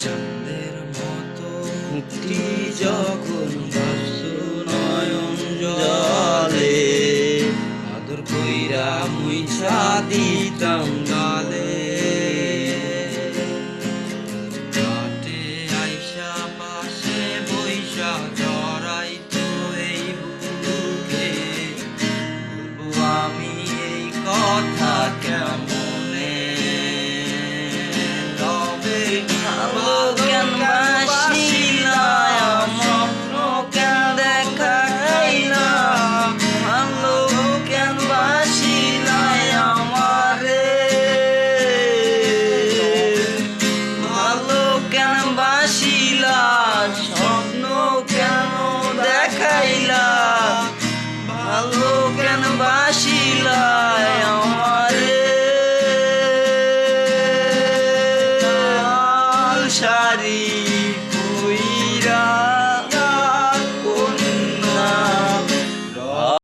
চাঁদের মতো মুক্তি যখন ভাসু নয়ন জলে, আদর কইরা মুইছা দিতাম গালে। ঘাটে আইসা পাশে বইসা জড়াইতো এই বুকে, বলবো আমি এই কথা কেমনে। তবে ভালো কেন বাসিলা, স্বপ্ন কেন দেখাইলা, ভালো কেন বাসিলা আমারে, ভালো কেন বাসিলা, স্বপ্ন কেন দেখাইলা, ভালো কেন বাসিলা আমারে। শাড়ি